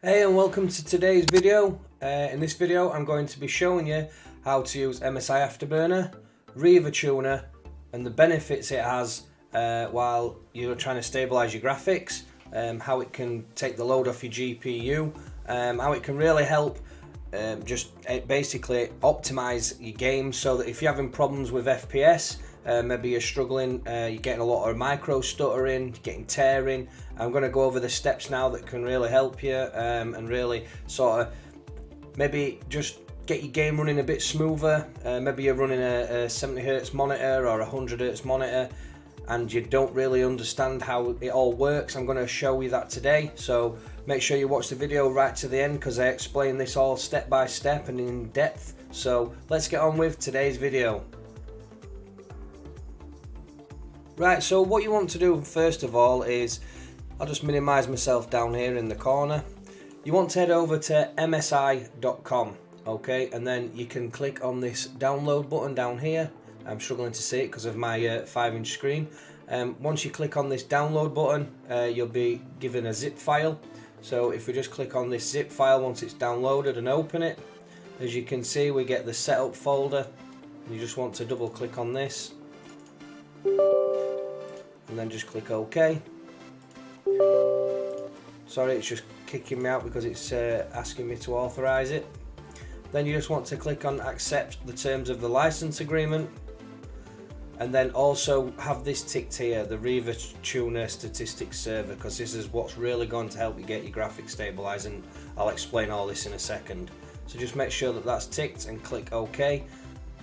Hey and welcome to today's video. In this video I'm going to be showing you how to use Msi Afterburner, rivatuner and the benefits it has while you're trying to stabilize your graphics, how it can take the load off your GPU, how it can really help basically optimize your game so that if you're having problems with FPS, maybe you're struggling, you're getting a lot of micro stuttering, you're getting tearing. I'm going to go over the steps now that can really help you and really sort of maybe just get your game running a bit smoother. Maybe you're running a 70Hz monitor or a 100Hz monitor and you don't really understand how it all works. I'm going to show you that today, so make sure you watch the video right to the end because I explain this all step by step and in depth. So let's get on with today's video. Right, so what you want to do first of all is, I'll just minimize myself down here in the corner. You want to head over to msi.com, okay, and then you can click on this download button down here. I'm struggling to see it because of my 5-inch screen. Once you click on this download button, you'll be given a zip file. So if we just click on this zip file once it's downloaded and open it, as you can see we get the setup folder. You just want to double click on this and then just click OK. Sorry, it's just kicking me out because it's asking me to authorize it. Then you just want to click on accept the terms of the license agreement, and then also have this ticked here, the rivatuner statistics server, because this is what's really going to help you get your graphics stabilized, and I'll explain all this in a second. So just make sure that that's ticked and click OK.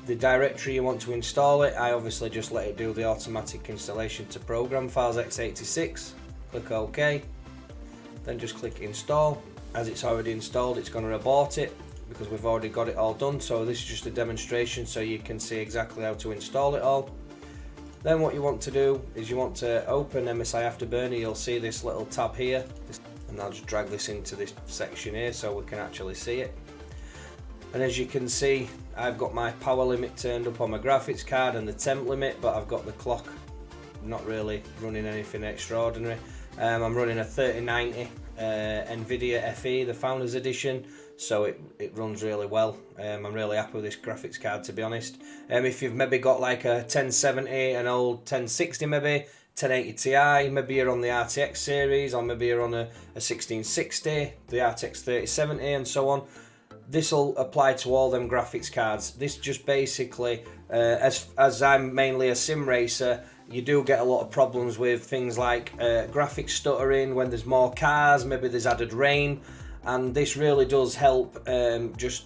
The directory you want to install it, I obviously just let it do the automatic installation to program files x86. Click OK, then just click install. As it's already installed, it's going to abort it because we've already got it all done. So this is just a demonstration so you can see exactly how to install it all. Then what you want to do is you want to open Msi Afterburner. You'll see this little tab here, and I'll just drag this into this section here so we can actually see it. And as you can see, I've got my power limit turned up on my graphics card and the temp limit, but I've got the clock not really running anything extraordinary. I'm running a 3090 Nvidia FE, the Founders Edition, so it runs really well. I'm really happy with this graphics card, to be honest. If you've maybe got like a 1070, an old 1060 maybe, 1080 Ti, maybe you're on the RTX series, or maybe you're on a 1660, the RTX 3070 and so on. This will apply to all them graphics cards. This just basically, as I'm mainly a sim racer, you do get a lot of problems with things like graphics stuttering when there's more cars, maybe there's added rain, and this really does help just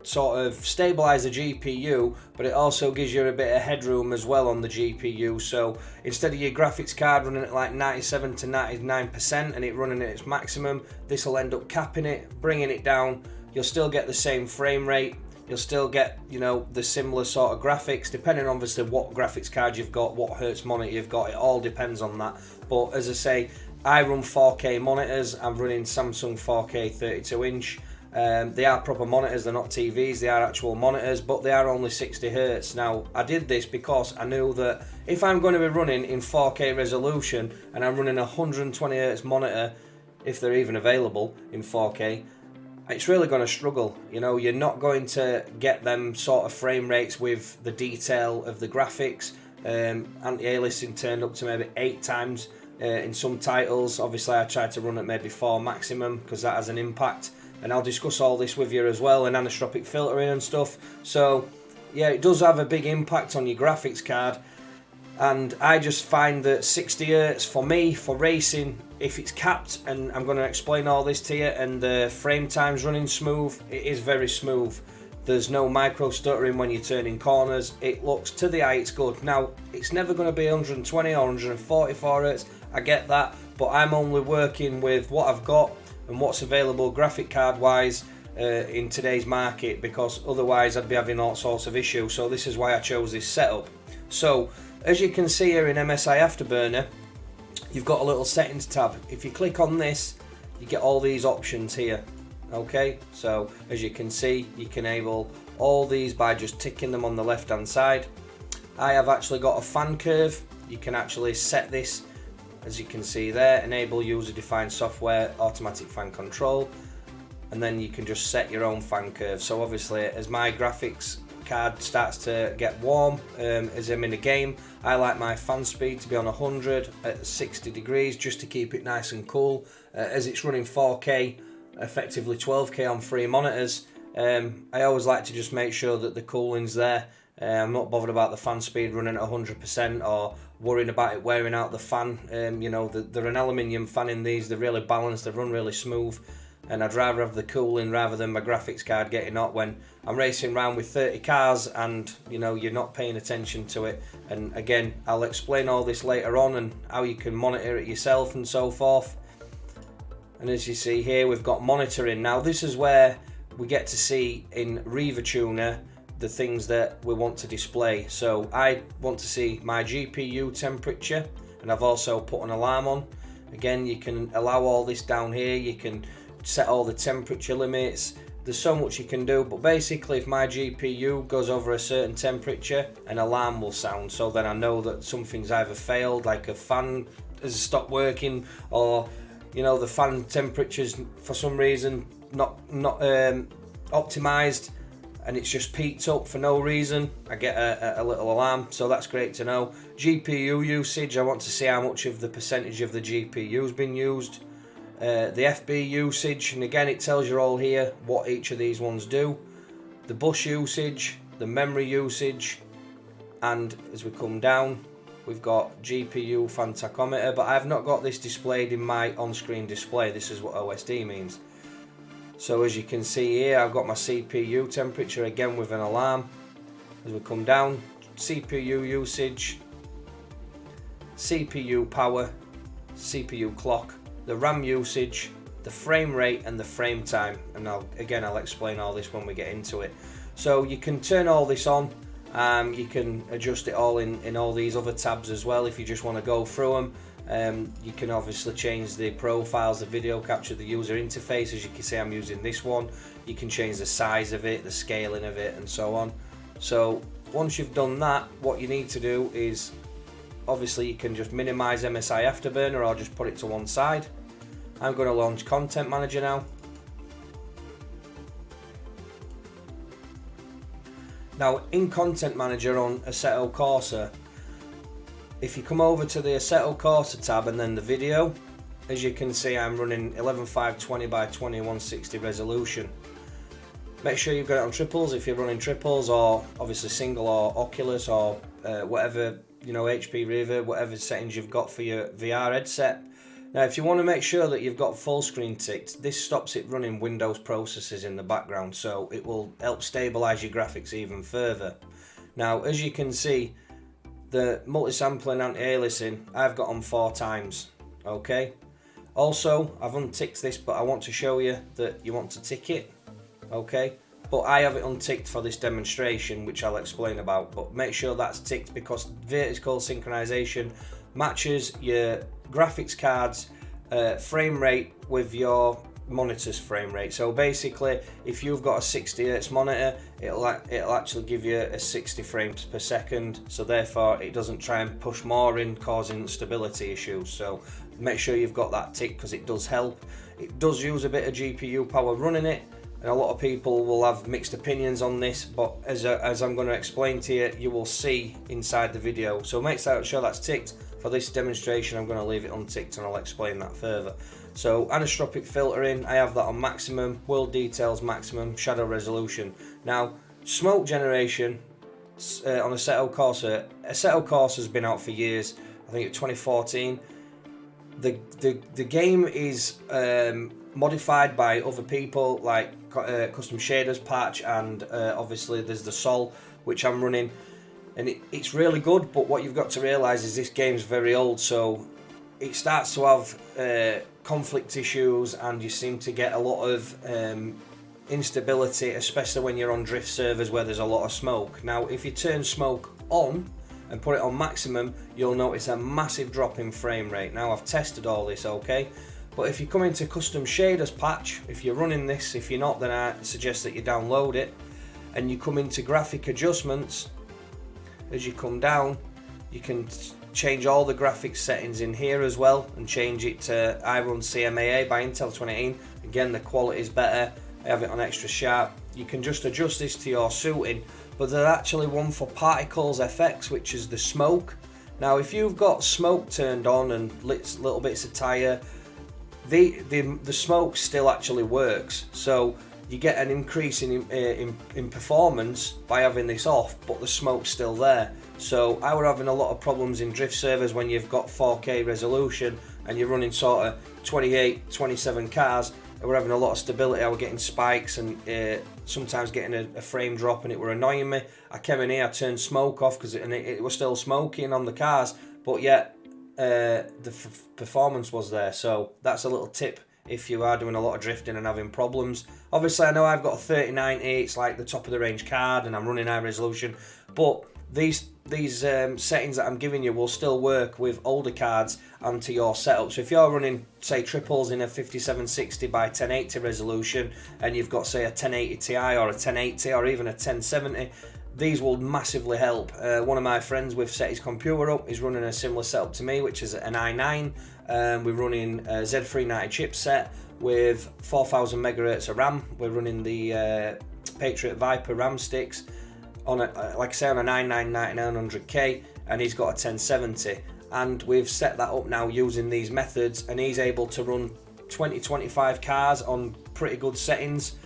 sort of stabilize the GPU, but it also gives you a bit of headroom as well on the GPU. So instead of your graphics card running at like 97 to 99% and it running at its maximum, this will end up capping it, bringing it down. You'll still get the same frame rate, you'll still get, you know, the similar sort of graphics, depending on obviously what graphics card you've got, what hertz monitor you've got, it all depends on that. But as I say, I run 4K monitors, I'm running Samsung 4K 32-inch. They are proper monitors, they're not TVs, they are actual monitors, but they are only 60Hz. Now, I did this because I knew that if I'm going to be running in 4K resolution and I'm running a 120Hz monitor, if they're even available in 4K, it's really going to struggle. You know, you're not going to get them sort of frame rates with the detail of the graphics. Anti-aliasing turned up to maybe 8 times in some titles. Obviously I tried to run at maybe 4 maximum because that has an impact, and I'll discuss all this with you as well, and anisotropic filtering and stuff. So yeah, it does have a big impact on your graphics card. And I just find that 60Hz for me, for racing, if it's capped, and I'm going to explain all this to you, and the frame time's running smooth, it is very smooth. There's no micro stuttering when you're turning corners. It looks, to the eye, it's good. Now, it's never going to be 120 or 144 Hz, I get that, but I'm only working with what I've got and what's available graphic card wise in today's market, because otherwise I'd be having all sorts of issues. So this is why I chose this setup. So as you can see here in Msi Afterburner, you've got a little settings tab. If you click on this, you get all these options here. Okay, so as you can see, you can enable all these by just ticking them on the left hand side. I have actually got a fan curve. You can actually set this, as you can see there, enable user defined software, automatic fan control. and then you can just set your own fan curve. So obviously, as my graphics card starts to get warm, as I'm in a game, I like my fan speed to be on 100 at 60 degrees just to keep it nice and cool. As it's running 4K, effectively 12K on 3 monitors, I always like to just make sure that the cooling's there. I'm not bothered about the fan speed running at 100% or worrying about it wearing out the fan. You know, they're an aluminium fan in these, they're really balanced, they run really smooth, and I'd rather have the cooling rather than my graphics card getting hot when I'm racing around with 30 cars and, you know, you're not paying attention to it. And again, I'll explain all this later on and how you can monitor it yourself and so forth. And as you see here, we've got monitoring. Now this is where we get to see in rivatuner the things that we want to display. So I want to see my GPU temperature, and I've also put an alarm on. Again, you can allow all this down here, you can set all the temperature limits, there's so much you can do, but basically if my GPU goes over a certain temperature, an alarm will sound, so then I know that something's either failed, like a fan has stopped working, or you know, the fan temperature's for some reason not optimized and it's just peaked up for no reason. I get a little alarm, so that's great to know. GPU usage, I want to see how much of the percentage of the GPU has been used. The FB usage, and again it tells you all here what each of these ones do. The bus usage, the memory usage, and as we come down we've got GPU fan tachometer, but I've not got this displayed in my on-screen display. This is what OSD means. So as you can see here, I've got my CPU temperature again with an alarm. As we come down, CPU usage, CPU power, CPU clock, the RAM usage, the frame rate and the frame time, and I'll explain all this when we get into it. So you can turn all this on. You can adjust it all in all these other tabs as well if you just want to go through them. You can obviously change the profiles, the video capture, the user interface. As you can see, I'm using this one. You can change the size of it, the scaling of it, and so on. So once you've done that, what you need to do is, obviously you can just minimize Msi Afterburner or just put it to one side. I'm going to launch Content Manager now. Now in Content Manager on Assetto Corsa, if you come over to the Assetto Corsa tab and then the video, as you can see I'm running 11520 by 2160 resolution. Make sure you've got it on triples if you're running triples, or obviously single or Oculus or whatever, you know, HP River, whatever settings you've got for your VR headset. Now if you want to make sure that you've got full screen ticked, this stops it running Windows processes in the background, so it will help stabilize your graphics even further. Now as you can see, the multi-sampling anti-aliasing I've got on 4 times, okay? Also I've unticked this, but I want to show you that you want to tick it, okay? But I have it unticked for this demonstration, which I'll explain about, but make sure that's ticked because vertical synchronization matches your graphics card's frame rate with your monitor's frame rate. So basically if you've got a 60Hz monitor, it'll actually give you a 60 frames per second, so therefore it doesn't try and push more in, causing stability issues. So make sure you've got that tick because it does help. It does use a bit of GPU power running it, and a lot of people will have mixed opinions on this, but as I'm going to explain to you, you will see inside the video. So make sure that's ticked. For this demonstration I'm going to leave it unticked and I'll explain that further. So anisotropic filtering, I have that on maximum, world details maximum, shadow resolution. Now smoke generation on Assetto Corsa. Assetto Corsa has been out for years, I think it's 2014. The game is modified by other people, like Custom Shaders patch, and obviously there's the Sol which I'm running, and it's really good, but what you've got to realise is this game's very old, so it starts to have conflict issues and you seem to get a lot of instability, especially when you're on drift servers where there's a lot of smoke. Now if you turn smoke on and put it on maximum, you'll notice a massive drop in frame rate. Now I've tested all this, okay? But if you come into Custom Shaders patch, if you're running this, if you're not, then I suggest that you download it, and you come into graphic adjustments. As you come down, you can change all the graphics settings in here as well, and change it to I run CMAA by Intel 2018. Again, the quality is better. I have it on extra sharp. You can just adjust this to your suiting, but there's actually one for particles FX, which is the smoke. Now, if you've got smoke turned on and little bits of tire, the smoke still actually works. So you get an increase in performance by having this off, but the smoke's still there. So I were having a lot of problems in drift servers when you've got 4K resolution and you're running sort of 28, 27 cars. I were having a lot of stability. I were getting spikes and sometimes getting a frame drop, and it were annoying me. I came in here, I turned smoke off because it was still smoking on the cars, but yet the performance was there. So that's a little tip if you are doing a lot of drifting and having problems. Obviously, I know I've got a 3090, it's like the top of the range card, and I'm running high resolution, but these settings that I'm giving you will still work with older cards and to your setup. So if you're running, say, triples in a 5760 by 1080 resolution, and you've got, say, a 1080 Ti or a 1080 or even a 1070, these will massively help. One of my friends, we've set his computer up, he's running a similar setup to me, which is an i9. We're running a Z390 chipset with 4000 megahertz of RAM. We're running the Patriot Viper RAM sticks on a, like I say, on a 999900K, and he's got a 1070, and we've set that up now using these methods, and he's able to run 20-25 cars on pretty good settings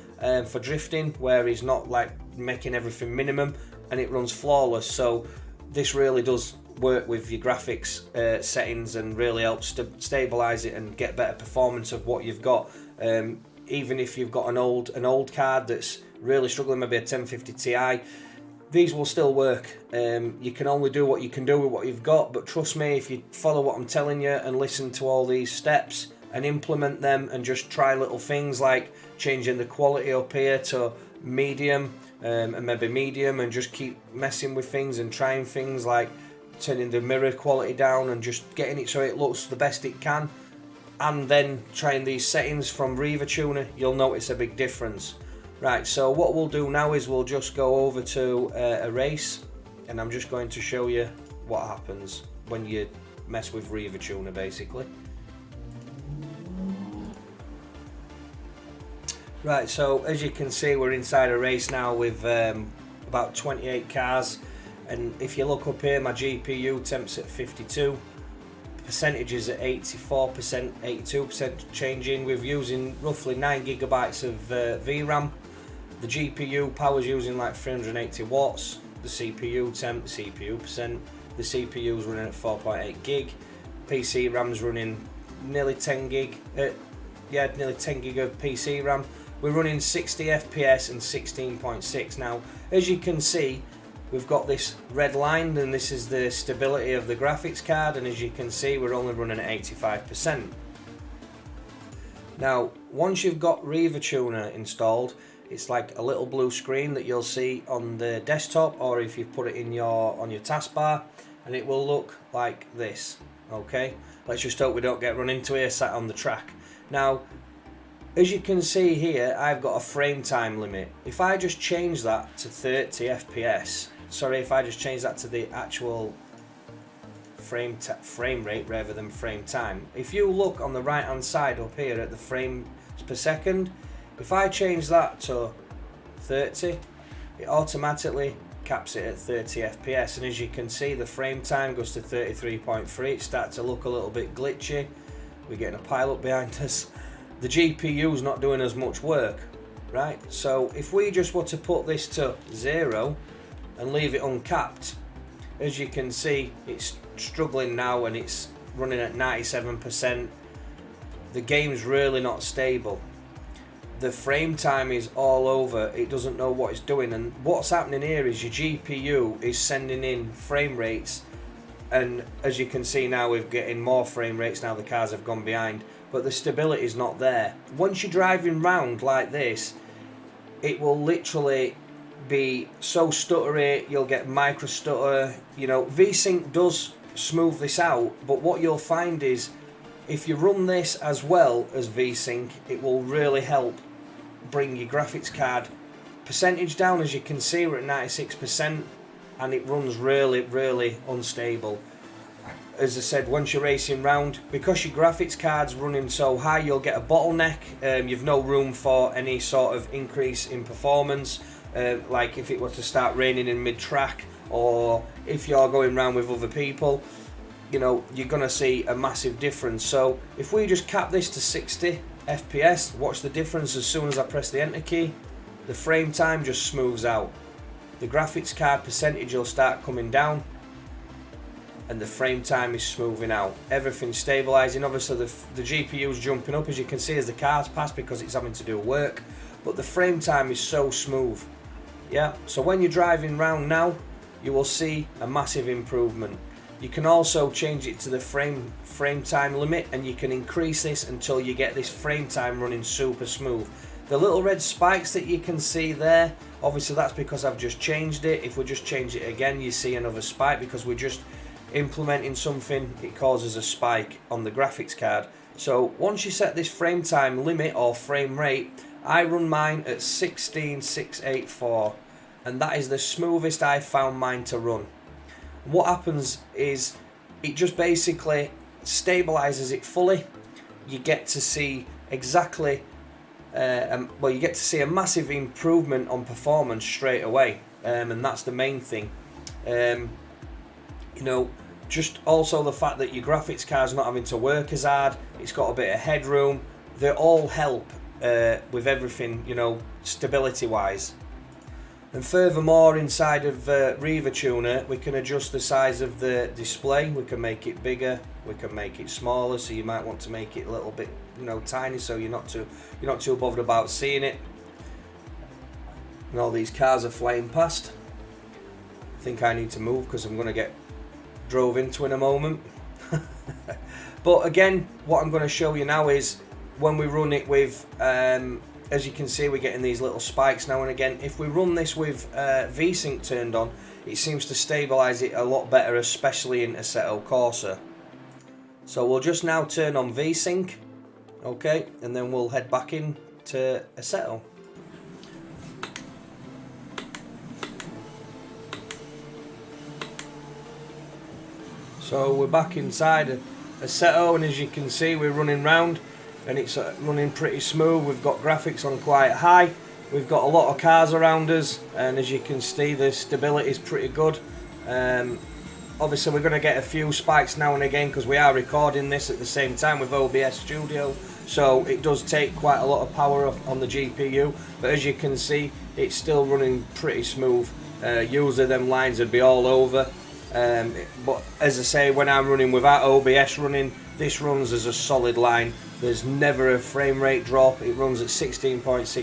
for drifting, where he's not like making everything minimum, and it runs flawless. So this really does work with your graphics settings and really helps to stabilize it and get better performance of what you've got. Even if you've got an old card that's really struggling, maybe a 1050 Ti, these will still work. You can only do what you can do with what you've got, but trust me, if you follow what I'm telling you and listen to all these steps and implement them and just try little things like changing the quality up here to medium and maybe medium, and just keep messing with things and trying things like turning the mirror quality down and just getting it so it looks the best it can, and then trying these settings from rivatuner, you'll notice a big difference. Right, so what we'll do now is we'll just go over to a race, and I'm just going to show you what happens when you mess with rivatuner basically. Right, so as you can see, we're inside a race now with about 28 cars, and if you look up here, my GPU temp's at 52, percentages at 84%, 82% changing. We're using roughly 9 gigabytes of VRAM. The GPU power's using like 380 watts. The CPU temp, the CPU percent, the CPU's running at 4.8 gig. PC RAM's running nearly 10 gig. Nearly 10 gig of PC RAM. We're running 60 FPS and 16.6. Now, as you can see, we've got this red line, and this is the stability of the graphics card, and as you can see, we're only running at 85%. Now, once you've got rivatuner installed, it's like a little blue screen that you'll see on the desktop, or if you put it in on your taskbar, and it will look like this. Okay, let's just hope we don't get run into here sat on the track. Now, as you can see here, I've got a frame time limit. If I just change that to 30 FPS, sorry, if I just change that to the actual frame rate rather than frame time, if you look on the right hand side up here at the frames per second, if I change that to 30, it automatically caps it at 30 FPS, and as you can see, the frame time goes to 33.3. It starts to look a little bit glitchy. We're getting a pile up behind us. The GPU's not doing as much work, right? So if we just were to put this to 0 and leave it uncapped, as you can see, it's struggling now and it's running at 97%. The game's really not stable. The frame time is all over, it doesn't know what it's doing, and what's happening here is your GPU is sending in frame rates, and as you can see now, we're getting more frame rates now the cars have gone behind, but the stability is not there. Once you're driving round like this, it will literally be so stuttery, you'll get micro stutter. You know, VSync does smooth this out, but what you'll find is if you run this as well as VSync, it will really help bring your graphics card percentage down. As you can see, we're at 96%, and it runs really, really unstable. as I said, once you're racing round, because your graphics card's running so high, you'll get a bottleneck. You've no room for any sort of increase in performance, like if it were to start raining in mid-track, or if you're going round with other people, you know, you're going to see a massive difference. So if we just cap this to 60 FPS, watch the difference. As soon as I press the enter key, the frame time just smooths out. The graphics card percentage will start coming down, and the frame time is smoothing out. Everything's stabilising. Obviously the GPU's jumping up, as you can see, as the cars pass, because it's having to do work, but the frame time is so smooth. Yeah, so when you're driving round now, you will see a massive improvement. You can also change it to the frame time limit, and you can increase this until you get this frame time running super smooth. The little red spikes that you can see there, obviously that's because I've just changed it. If we just change it again, you see another spike, because we're just implementing something. It causes a spike on the graphics card. So once you set this frame time limit or frame rate, I run mine at 16684, and that is the smoothest I found mine to run. What happens is it just basically stabilizes it fully. You get to see exactly well, you get to see a massive improvement on performance straight away, and that's the main thing. You know, just also the fact that your graphics card's not having to work as hard, it's got a bit of headroom, they all help with everything, you know, stability wise. And furthermore, inside of rivatuner, we can adjust the size of the display. We can make it bigger, we can make it smaller, so you might want to make it a little bit, you know, tiny, so you're not too bothered about seeing it. And all these cars are flying past. I think I need to move because I'm going to get drove into in a moment. But again, what I'm going to show you now is when we run it with, as you can see, we're getting these little spikes now and again. If we run this with VSync turned on, it seems to stabilise it a lot better, especially in Assetto Corsa. So we'll just now turn on VSync, okay, and then we'll head back in to Assetto. So we're back inside Assetto, and as you can see, we're running round, and it's running pretty smooth. We've got graphics on quite high, we've got a lot of cars around us, and as you can see, the stability is pretty good. Obviously we're going to get a few spikes now and again because we are recording this at the same time with OBS Studio, so it does take quite a lot of power off on the GPU, but as you can see, it's still running pretty smooth. Usually them lines would be all over, but as I say, when I'm running without OBS running, this runs as a solid line. There's never a frame rate drop. It runs at 16.6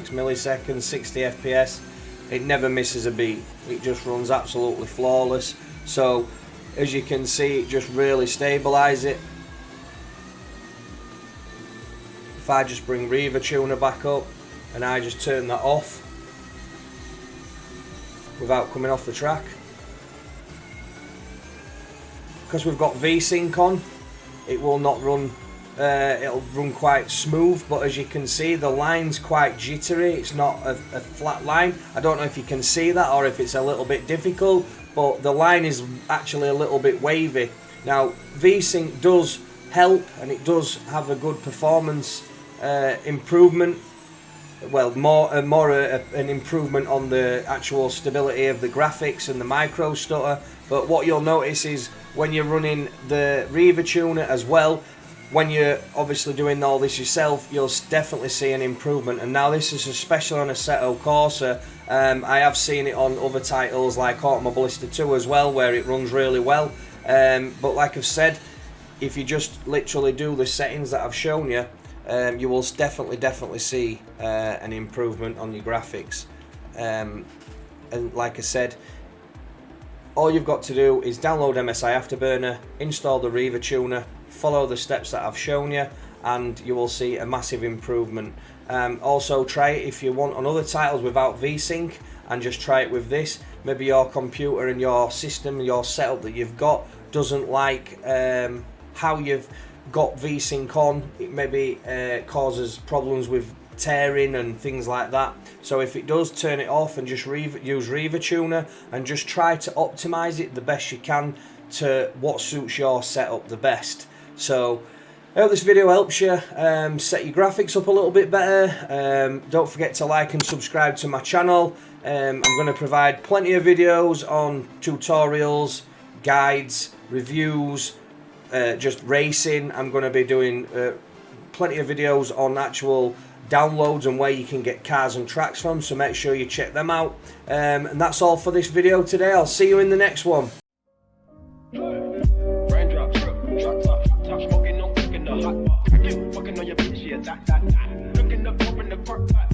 milliseconds, 60 FPS. It never misses a beat. It just runs absolutely flawless. So as you can see, it just really stabilises it. If I just bring rivatuner back up and I just turn that off without coming off the track, because we've got VSync on, it will not run, it'll run quite smooth, but as you can see, the line's quite jittery. It's not a flat line. I don't know if you can see that or if it's a little bit difficult, but the line is actually a little bit wavy. Now VSync does help, and it does have a good performance improvement. Well, an improvement on the actual stability of the graphics and the micro stutter. But what you'll notice is when you're running the rivatuner as well, when you're obviously doing all this yourself, you'll definitely see an improvement. And now this is especially on Assetto Corsa. I have seen it on other titles like Automobilista 2 as well, where it runs really well. But like I've said, if you just literally do the settings that I've shown you, you will definitely see an improvement on your graphics. And like I said, all you've got to do is download Msi Afterburner, install the rivatuner, follow the steps that I've shown you, and you will see a massive improvement. Also try it if you want on other titles without VSync, and just try it with this. Maybe your computer and your system, your setup that you've got doesn't like how you've got VSync on. It maybe causes problems with tearing and things like that. So if it does, turn it off and just use rivatuner and just try to optimize it the best you can to what suits your setup the best. So I hope this video helps you set your graphics up a little bit better. Don't forget to like and subscribe to my channel. I'm going to provide plenty of videos on tutorials, guides, reviews, just racing. I'm going to be doing plenty of videos on actual downloads and where you can get cars and tracks from, so make sure you check them out. And that's all for this video today. I'll see you in the next one. Raindrop, drop top, smoking, no cooking the hot pot. Fucking on your bitch, yeah, that. Looking up, open the park pot.